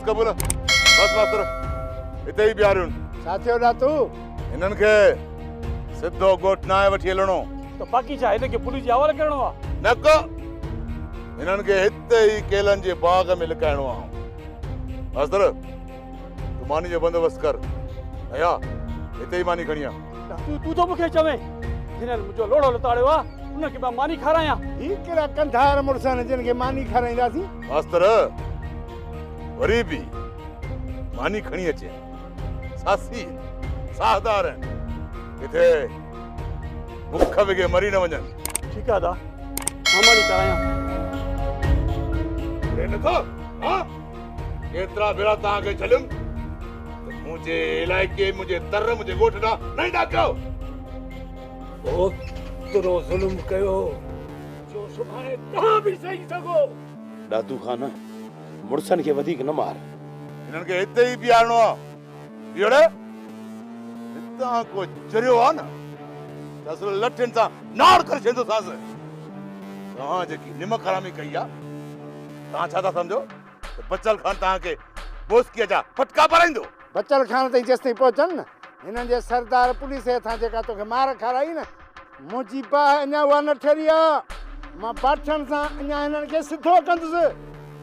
कबूल बस मास्तर इते ही बिहारियुन साथियो दातू इन्हनि खे सिधो गोठ नाए वठी हलणो तो बाकी छा हिन खे पुलिस जे हवाले करणो आहे न को इन्हनि खे हिते ई केलनि जे बाग में लिकाइणो आहे मास्तर तू मानी जो बंदोबस्त कर अया हिते ही मानी खणी आ तू तो मूंखे चवे जिन्हनि मुंहिंजो लोड़ो लताड़ियो आहे उनखे मां मानी खारायां ही केड़ा कंधार मुड़सन जिन के मानी खाराईंदासी मास्तर वरी भी मानी खणी अचे सासी साहदार किथे भुख विगे मरी न वञनि ठीकु आहे दा मां मानी खारायां रे नथो हां केतिरा भेरा तव्हांखे छॾियुमि मुझे इलाइके मुझे तर मुझे गोठ ना नहीं डाकियो ओ तुरो जुल्म कयो जो सुभाणे तव्हां बि सही सघो दादू खान मुड़सन खे वधीक न मार इन्हनि खे हिते ई बीहारणो आहे बीहड़े हितां को चरियो आहे न त असल लठनि सां नाड़ करे छॾींदोसांसि तव्हां जेकी निमक हरामी कई आहे तव्हां छा था सम्झो त बचल खान तव्हांखे बोस्कीअ जा फटका पाराईंदो बचल खान ताईं जेसि ताईं पहुचनि न हिननि जे सरदार पुलिस जे हथां जेका तोखे मार खाराई न मुंहिंजी बाहि अञा उहा न ठरी आहे मां पाठनि सां अञा हिननि खे सिधो कंदुसि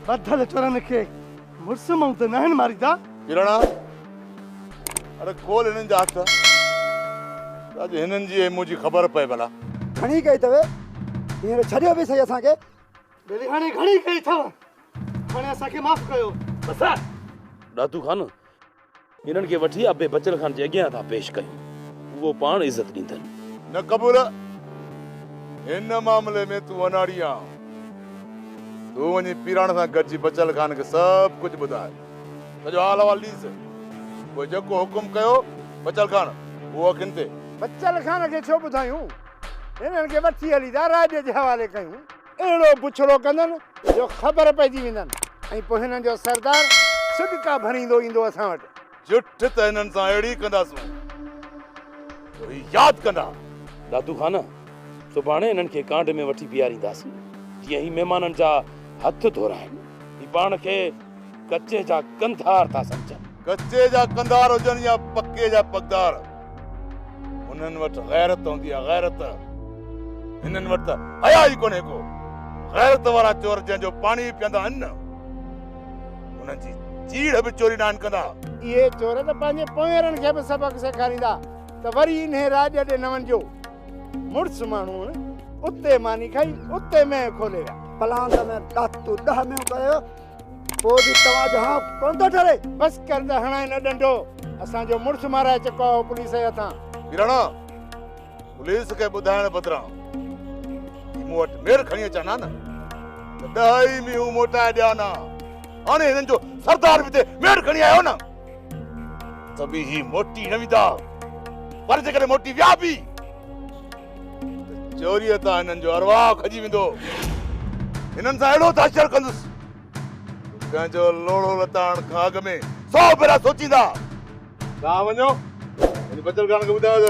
बदल चोरनि खे मुड़स मां त न मारींदा किरणा अरे खोल हिननि जा हथ अॼु हिननि जी मुंहिंजी ख़बर पए भला घणी कई अथव हींअर छॾियो बि सही असांखे बेली हाणे घणी कई अथव हाणे असांखे माफ़ कयो बसि दादू खान इन्हनि खे वठी अबे बचल खान जे अॻियां था पेश कयूं उहो पाण इज़त ॾींदनि न कबूल हिन मामले में तूं अनाड़ी आहे तूं वञी पीराण सां गॾिजी बचल खान खे सभु कुझु ॿुधाए सॼो हाल अहिवाल ॾींसि पोइ जेको हुकुम कयो बचल खान उहो अखियुनि ते बचल खान खे छो ॿुधायूं हिननि खे वठी हलींदा राज्य जे हवाले कयूं अहिड़ो पुछड़ो कंदनि जो ख़बर पइजी वेंदनि ऐं पोइ हिननि जो सरदार सिदका भरींदो ईंदो असां वटि झुठ त हिननि सां अहिड़ी कंदासूं यादि कंदा दादू खान सुभाणे इन्हनि खे कांड में वठी बीहारींदासीं जीअं ही महिमाननि जा हथ धोराइनि ही पाण खे कचे जा कंधार था सम्झनि कच्चे जा कंधार हुजनि या पक्के जा पगदार उन्हनि वटि गैरत हूंदी आहे गैरत हिननि वटि त हया ई कोन्हे को गैरत वारा चोर जंहिंजो पाणी पीअंदा आहिनि न उन्हनि जी चीड़ बि चोरी न आहिनि कंदा इहे चोर त पंहिंजे पोयरनि खे बि सबक़ सेखारींदा त वरी इन राज्य ॾे न वञिजो मुड़ुस माण्हू उते मानी खाई उते में खोले विया पलांद में दातू 10 में कयो पोइ बि तव्हांजो हाँ कोन थो ठरे बसि कर त हणाए न डंडो असांजो मुड़ुस माराए चुको आहे पुलिस जे हथां किरण पुलिस खे ॿुधाइण बदिरां मूं वटि मेर खणी अचां न त 10 ई मींहं मोटाए ॾियां न हाणे हिननि जो सरदार बि मेर खणी आयो न त बि ही मोटी न वेंदा पर जेकॾहिं मोटी विया बि चोरीअ तां हिननि जो अरवाह खजी वेंदो हिननि सां अहिड़ो ताशर कंदुसि कंहिंजो लोड़ो लताइण खां अॻु में 100 भेरा सोचींदा तव्हां वञो हिन बचल खान खे ॿुधायो त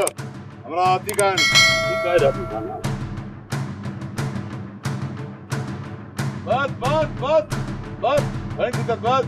हमरा ठीकु आहिनि ठीकु आहे दादू खान बस बस बस बस घणी दिक़त बस